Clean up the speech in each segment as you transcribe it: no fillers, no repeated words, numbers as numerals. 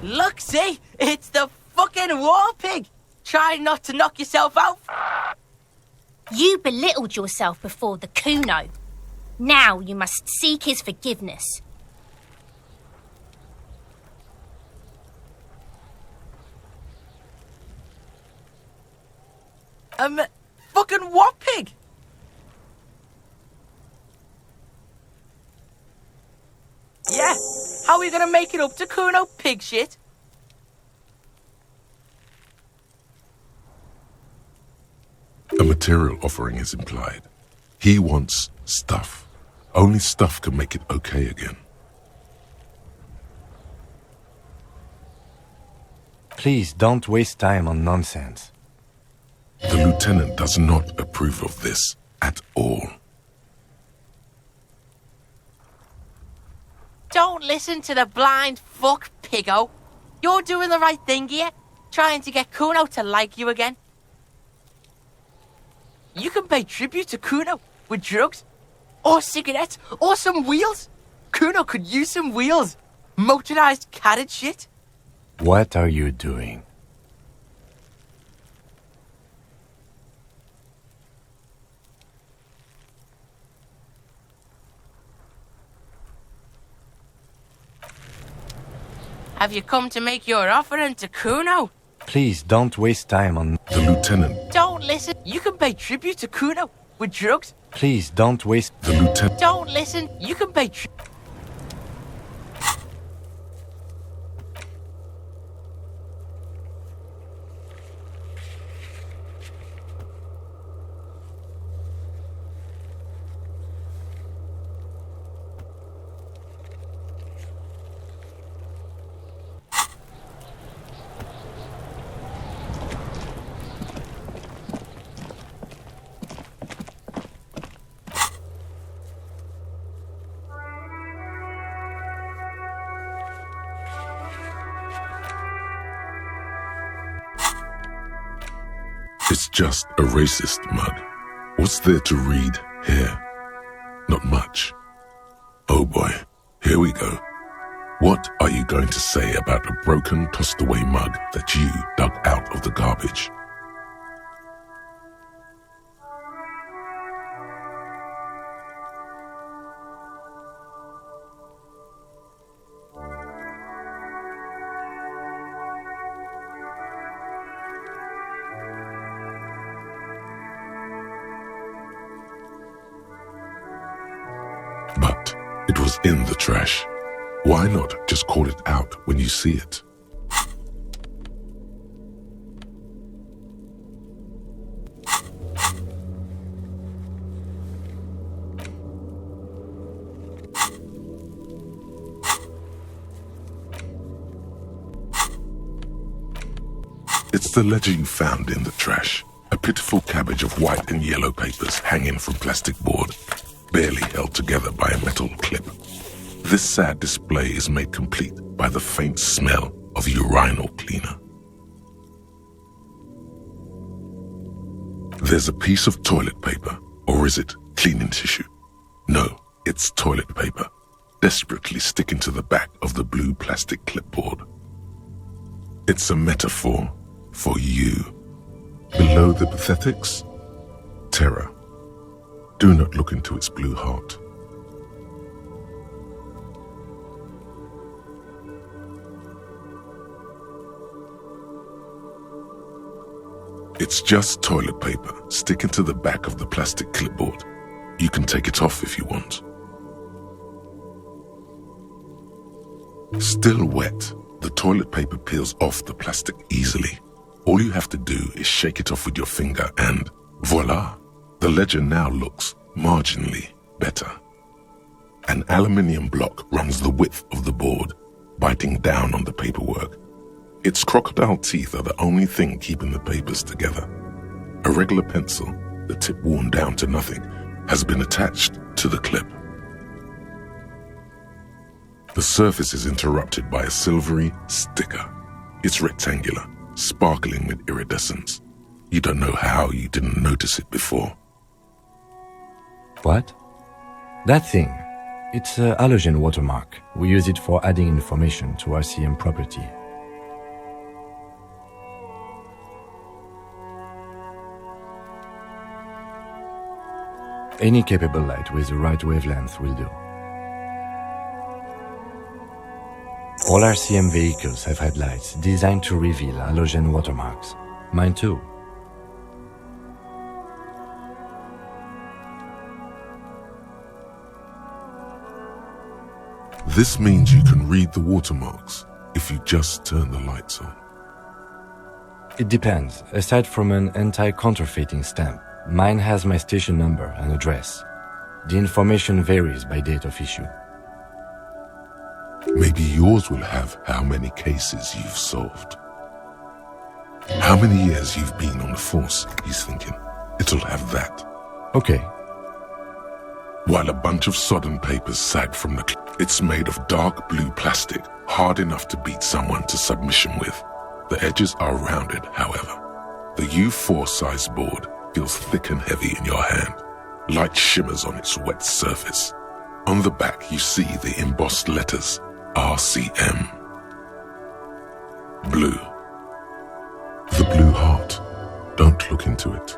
Look, see? It's the fucking war pig! Try not to knock yourself out. You belittled yourself before the Kuno. Now you must seek his forgiveness. Fucking what pig? Yeah, how are we gonna make it up to Kuno, pig shit? A material offering is implied. He wants stuff. Only stuff can make it okay again. Please don't waste time on nonsense. The lieutenant does not approve of this at all. Don't listen to the blind fuck, piggo. You're doing the right thing here, trying to get Kuno to like you again. You can pay tribute to Kuno with drugs, or cigarettes, or some wheels. Kuno could use some wheels. Motorized carriage shit. What are you doing? Have you come to make your offering to Kuno? Please don't waste time on... The lieutenant... Don't listen. You can pay tribute to Kuno with drugs. Please don't waste... The lieutenant... Don't listen. You can pay It's just a racist mug. What's there to read here? Not much. Oh boy, here we go. What are you going to say about a broken, tossed-away mug that you dug out of the garbage? But it was in the trash. Why not just call it out when you see it? It's the ledger you found in the trash. A pitiful cabbage of white and yellow papers hanging from plastic board, barely held together by a metal clip. This sad display is made complete by the faint smell of urinal cleaner. There's a piece of toilet paper, or is it cleaning tissue? No, it's toilet paper, desperately sticking to the back of the blue plastic clipboard. It's a metaphor for you. Below the pathetics, terror. Do not look into its blue heart. It's just toilet paper sticking to the back of the plastic clipboard. You can take it off if you want. Still wet, the toilet paper peels off the plastic easily. All you have to do is shake it off with your finger and voila! The ledger now looks marginally better. An aluminium block runs the width of the board, biting down on the paperwork. Its crocodile teeth are the only thing keeping the papers together. A regular pencil, the tip worn down to nothing, has been attached to the clip. The surface is interrupted by a silvery sticker. It's rectangular, sparkling with iridescence. You don't know how you didn't notice it before. What? That thing. It's a halogen watermark. We use it for adding information to RCM property. Any capable light with the right wavelength will do. All RCM vehicles have headlights designed to reveal halogen watermarks. Mine too. This means you can read the watermarks if you just turn the lights on. It depends. Aside from an anti-counterfeiting stamp, mine has my station number and address. The information varies by date of issue. Maybe yours will have how many cases you've solved. How many years you've been on the force, he's thinking. It'll have that. Okay. While a bunch of sodden papers sag from the it's made of dark blue plastic, hard enough to beat someone to submission with. The edges are rounded, however. The U4 size board feels thick and heavy in your hand. Light shimmers on its wet surface. On the back you see the embossed letters, RCM. Blue. The blue heart. Don't look into it.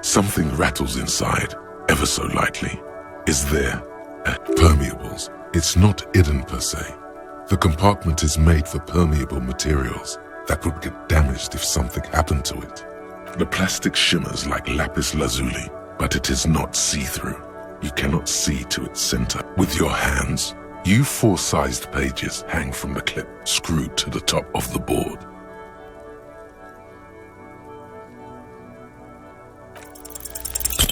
Something rattles inside, ever so lightly. Is there? Permeables. It's not hidden per se. The compartment is made for permeable materials that would get damaged if something happened to it. The plastic shimmers like lapis lazuli, but it is not see-through. You cannot see to its center. With your hands, U4-sized pages hang from the clip screwed to the top of the board.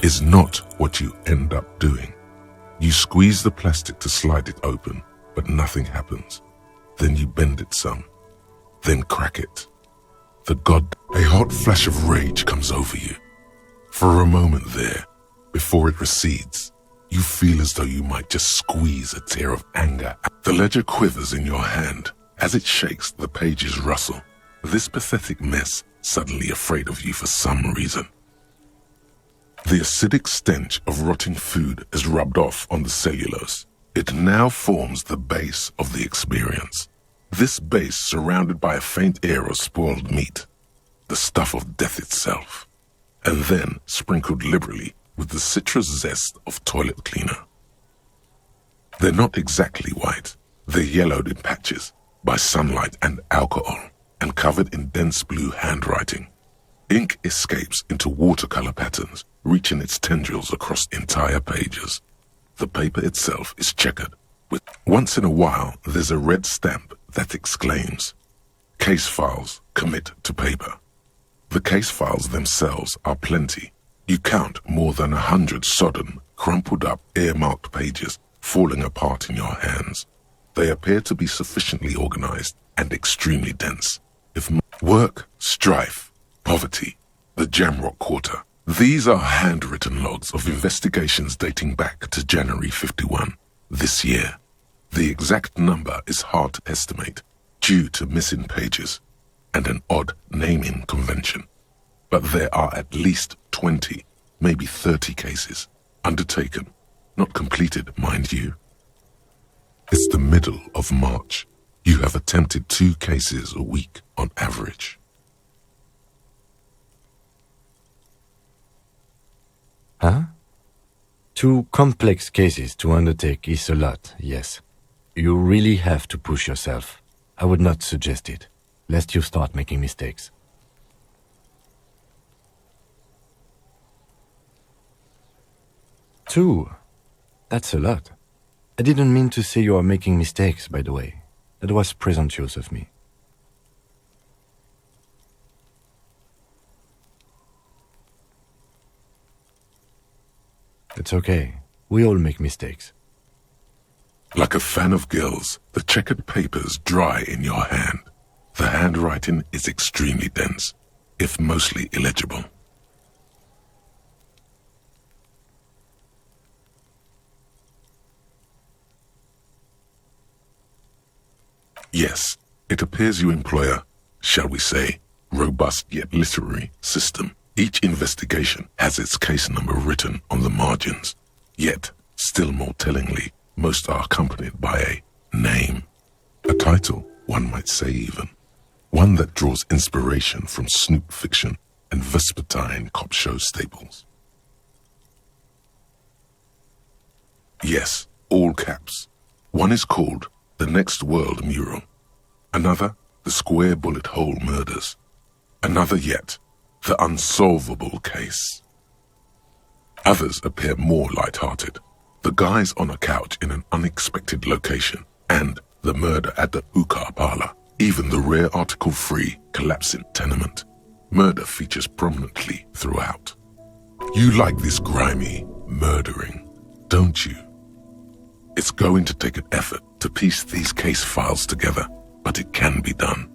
Is not what you end up doing. You squeeze the plastic to slide it open, but nothing happens. Then you bend it some, then crack it. A hot flash of rage comes over you. For a moment there, before it recedes, you feel as though you might just squeeze a tear of anger. The ledger quivers in your hand. As it shakes, the pages rustle. This pathetic mess suddenly afraid of you for some reason. The acidic stench of rotting food is rubbed off on the cellulose. It now forms the base of the experience. This base surrounded by a faint air of spoiled meat, the stuff of death itself, and then sprinkled liberally with the citrus zest of toilet cleaner. They're not exactly white. They're yellowed in patches by sunlight and alcohol and covered in dense blue handwriting. Ink escapes into watercolor patterns, reaching its tendrils across entire pages. The paper itself is checkered. Once in a while, there's a red stamp that exclaims, "Case files, commit to paper." The case files themselves are plenty. You count more than 100 sodden, crumpled up, earmarked pages falling apart in your hands. They appear to be sufficiently organized and extremely dense. If work, strife, poverty, the Jamrock Quarter. These are handwritten logs of investigations dating back to January 51, this year. The exact number is hard to estimate due to missing pages and an odd naming convention. But there are at least 20, maybe 30 cases undertaken, not completed, mind you. It's the middle of March. You have attempted 2 cases a week on average. Huh? 2 complex cases to undertake is a lot, yes. You really have to push yourself. I would not suggest it, lest you start making mistakes. Two? That's a lot. I didn't mean to say you are making mistakes, by the way. That was presumptuous of me. It's okay. We all make mistakes. Like a fan of gills, the checkered papers dry in your hand. The handwriting is extremely dense, if mostly illegible. Yes, it appears you employ a, shall we say, robust yet literary system. Each investigation has its case number written on the margins. Yet, still more tellingly, most are accompanied by a name. A title, one might say even. One that draws inspiration from snoop fiction and vespertine cop show staples. Yes, all caps. One is called The Next World Mural. Another, The Square Bullet Hole Murders. Another yet, The Unsolvable Case. Others appear more light-hearted. The guys on a couch in an unexpected location, and the murder at the hookah parlor. Even the rare article-free collapsing tenement. Murder features prominently throughout. You like this grimy murdering, don't you? It's going to take an effort to piece these case files together, but it can be done.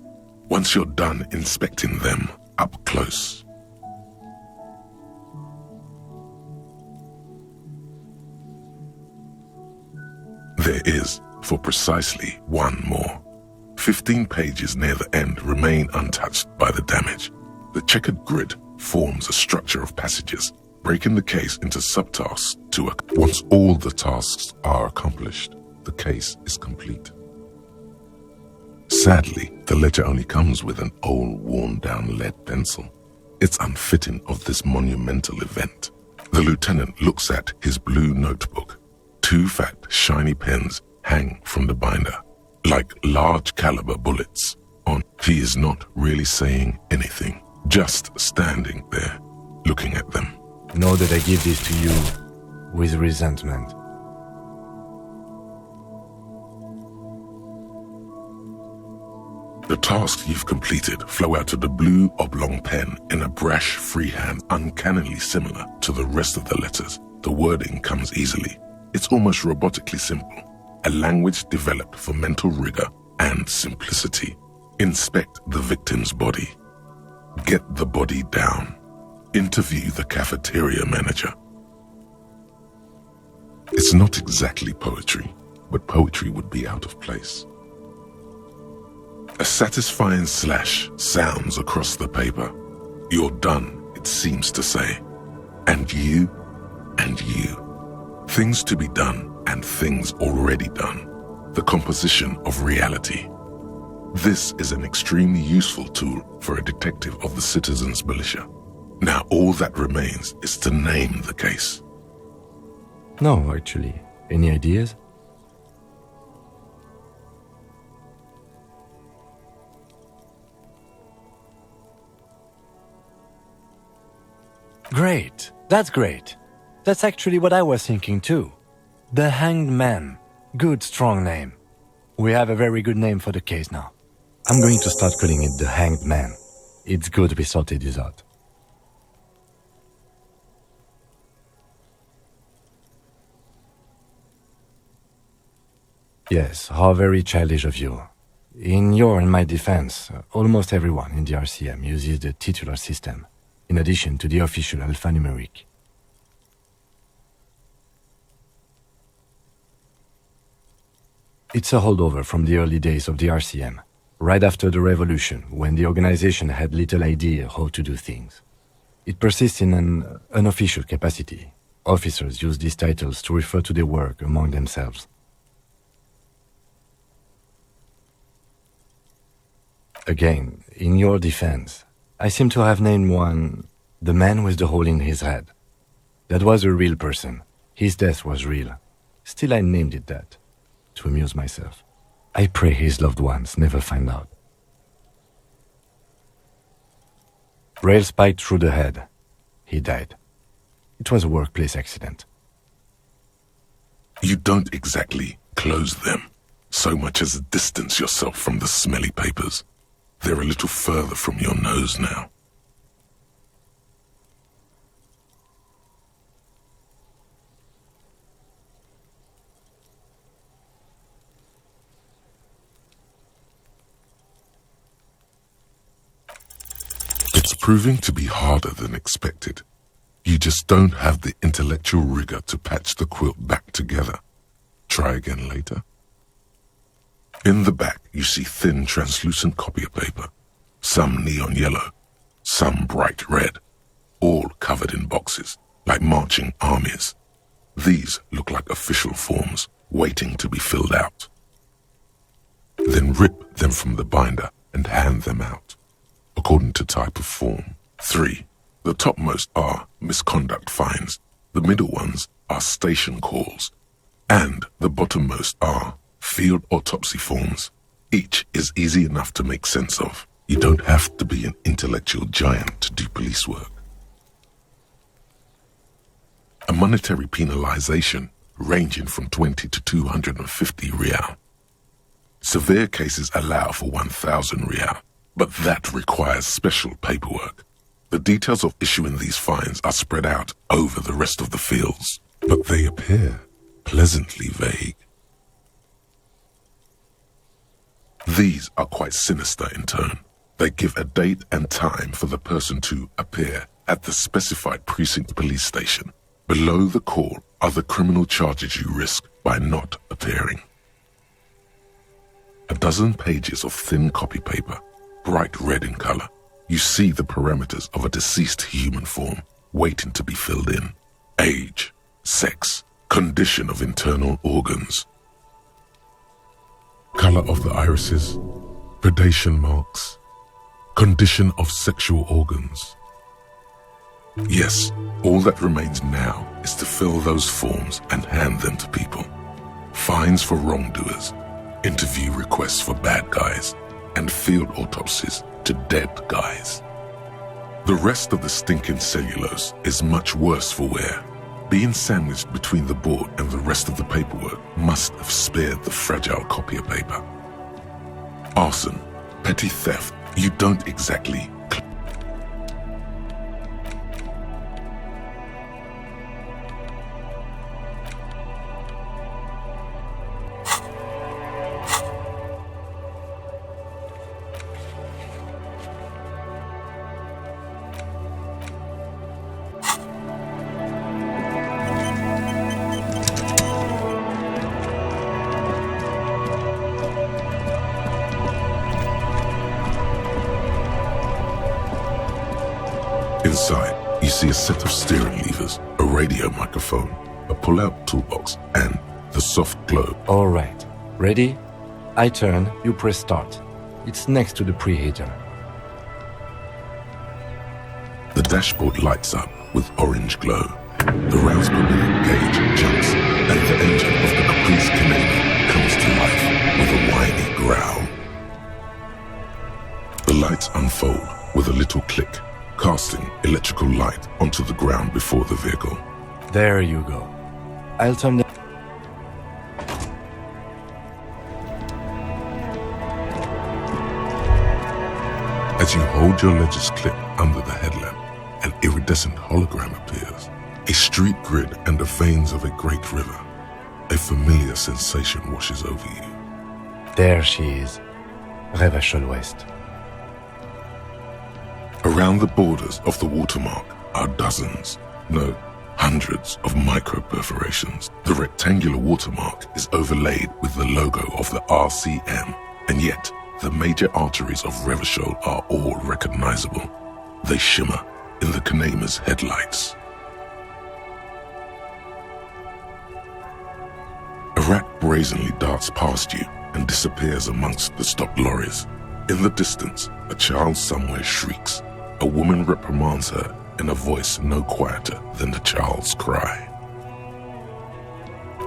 Once you're done inspecting them up close. There is, for precisely one more. 15 pages near the end remain untouched by the damage. The checkered grid forms a structure of passages, breaking the case into subtasks once all the tasks are accomplished, the case is complete. Sadly, the ledger only comes with an old, worn-down lead pencil. It's unfitting of this monumental event. The lieutenant looks at his blue notebook. 2 fat, shiny pens hang from the binder, like large-caliber bullets. He is not really saying anything, just standing there, looking at them. Know that I give this to you with resentment. The tasks you've completed flow out of the blue oblong pen in a brash freehand uncannily similar to the rest of the letters. The wording comes easily. It's almost robotically simple. A language developed for mental rigor and simplicity. Inspect the victim's body. Get the body down. Interview the cafeteria manager. It's not exactly poetry, but poetry would be out of place. A satisfying slash sounds across the paper. You're done, it seems to say. And you, and you. Things to be done and things already done. The composition of reality. This is an extremely useful tool for a detective of the citizens' militia. Now all that remains is to name the case. No, actually. Any ideas? Great. That's great. That's actually what I was thinking too. The Hanged Man. Good, strong name. We have a very good name for the case now. I'm going to start calling it the Hanged Man. It's good we sorted this out. Yes, how very childish of you. In your and my defense, almost everyone in the RCM uses the titular system, in addition to the official alphanumeric. It's a holdover from the early days of the RCM, right after the revolution, when the organization had little idea how to do things. It persists in an unofficial capacity. Officers use these titles to refer to their work among themselves. Again, in your defense, I seem to have named one the man with the hole in his head. That was a real person. His death was real. Still, I named it that, to amuse myself. I pray his loved ones never find out. Rail spiked through the head. He died. It was a workplace accident. You don't exactly close them, so much as distance yourself from the smelly papers. They're a little further from your nose now. It's proving to be harder than expected. You just don't have the intellectual rigor to patch the quilt back together. Try again later. In the back, you see thin, translucent copier paper, some neon yellow, some bright red, all covered in boxes, like marching armies. These look like official forms, waiting to be filled out. Then rip them from the binder and hand them out, according to type of form. 3. The topmost are misconduct fines, the middle ones are station calls, and the bottommost are field autopsy forms. Each is easy enough to make sense of. You don't have to be an intellectual giant to do police work. A monetary penalization ranging from 20 to 250 rial. Severe cases allow for 1,000 rial, but that requires special paperwork. The details of issuing these fines are spread out over the rest of the fields, but they appear pleasantly vague. These are quite sinister in tone. They give a date and time for the person to appear at the specified precinct police station. Below the call are the criminal charges you risk by not appearing. A dozen pages of thin copy paper, bright red in color. You see the parameters of a deceased human form waiting to be filled in. Age, sex, condition of internal organs, color of the irises, predation marks, condition of sexual organs. Yes, all that remains now is to fill those forms and hand them to people. Fines for wrongdoers, interview requests for bad guys, and field autopsies to dead guys. The rest of the stinking cellulose is much worse for wear. Being sandwiched between the board and the rest of the paperwork must have spared the fragile copier paper. Arson, petty theft, you don't exactly Inside, you see a set of steering levers, a radio microphone, a pull-out toolbox, and the soft globe. All right. Ready? I turn, you press start. It's next to the preheater. The dashboard lights up with orange glow. The rounds per minute gauge jumps, and the engine of the Caprice Canadian comes to life with a whiny growl. The lights unfold with a little click, casting electrical light onto the ground before the vehicle. There you go. I'll turn the... As you hold your ledger's clip under the headlamp, an iridescent hologram appears. A street grid and the veins of a great river. A familiar sensation washes over you. There she is. Revachol West. Around the borders of the watermark are dozens, no, hundreds of micro-perforations. The rectangular watermark is overlaid with the logo of the RCM, and yet the major arteries of Revachol are all recognizable. They shimmer in the Kanema's headlights. A rat brazenly darts past you and disappears amongst the stopped lorries. In the distance, a child somewhere shrieks. A woman reprimands her in a voice no quieter than the child's cry.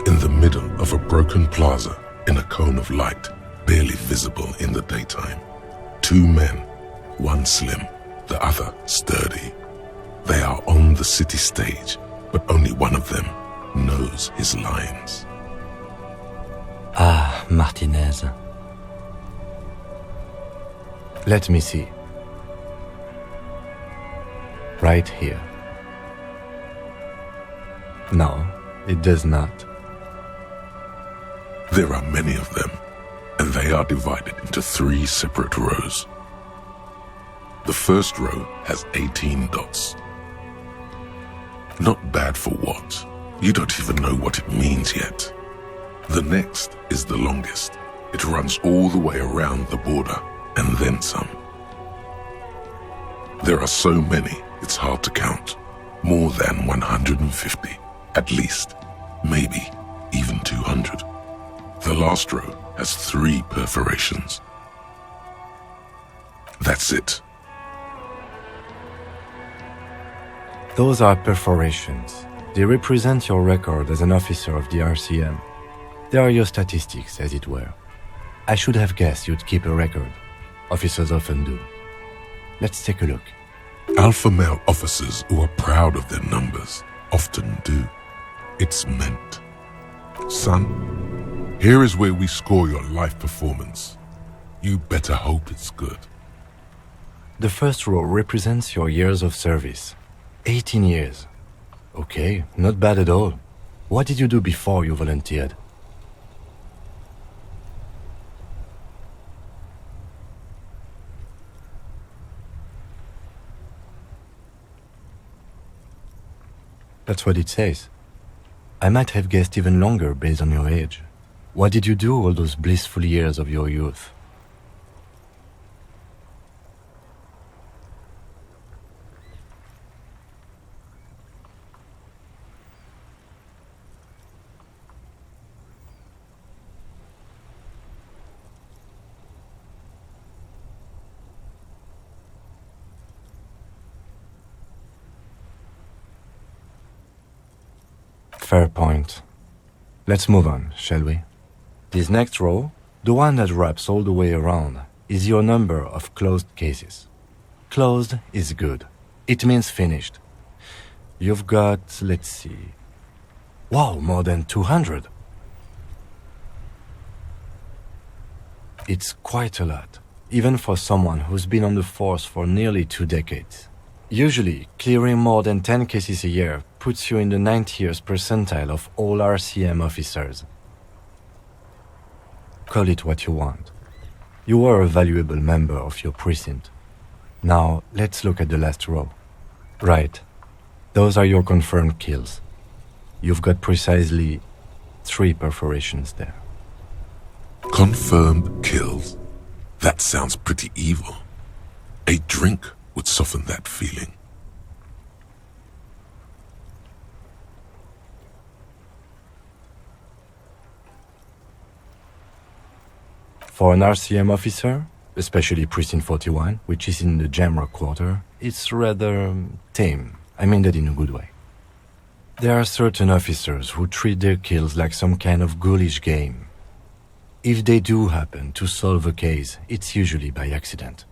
In the middle of a broken plaza, in a cone of light, barely visible in the daytime, two men, one slim, the other sturdy. They are on the city stage, but only one of them knows his lines. Ah, Martinez. Let me see. Right here. No, it does not. There are many of them, and they are divided into 3 separate rows. The first row has 18 dots. Not bad for what? You don't even know what it means yet. The next is the longest. It runs all the way around the border, and then some. There are so many, it's hard to count. More than 150, at least, maybe even 200. The last row has 3 perforations. That's it. Those are perforations. They represent your record as an officer of the RCM. They are your statistics, as it were. I should have guessed you'd keep a record. Officers often do. Let's take a look. Alpha male officers who are proud of their numbers often do. It's meant. Son, here is where we score your life performance. You better hope it's good. The first row represents your years of service. 18 years. Okay, not bad at all. What did you do before you volunteered? That's what it says. I might have guessed even longer based on your age. What did you do all those blissful years of your youth? Fair point. Let's move on, shall we? This next row, the one that wraps all the way around, is your number of closed cases. Closed is good. It means finished. You've got, let's see... Wow, more than 200. It's quite a lot, even for someone who's been on the force for nearly 2 decades. Usually, clearing more than 10 cases a year puts you in the 90th percentile of all RCM officers. Call it what you want. You are a valuable member of your precinct. Now, let's look at the last row. Right. Those are your confirmed kills. You've got precisely 3 perforations there. Confirmed kills? That sounds pretty evil. A drink would soften that feeling. For an RCM officer, especially Precinct 41, which is in the Jamrock quarter, it's rather tame. I mean that in a good way. There are certain officers who treat their kills like some kind of ghoulish game. If they do happen to solve a case, it's usually by accident.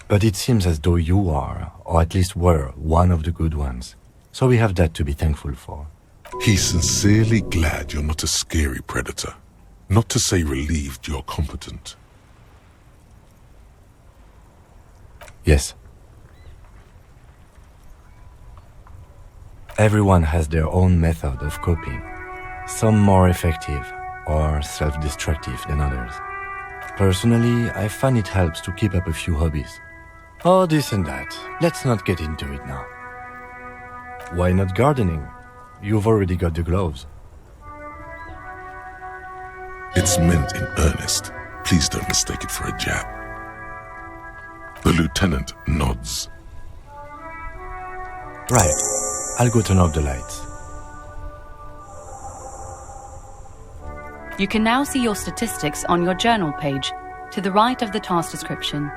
But it seems as though you are, or at least were, one of the good ones. So we have that to be thankful for. He's sincerely glad you're not a scary predator. Not to say relieved you're competent. Yes. Everyone has their own method of coping. Some more effective or self-destructive than others. Personally, I find it helps to keep up a few hobbies. Oh, this and that. Let's not get into it now. Why not gardening? You've already got the gloves. It's meant in earnest. Please don't mistake it for a jab. The lieutenant nods. Right. I'll go turn off the lights. You can now see your statistics on your journal page, to the right of the task description.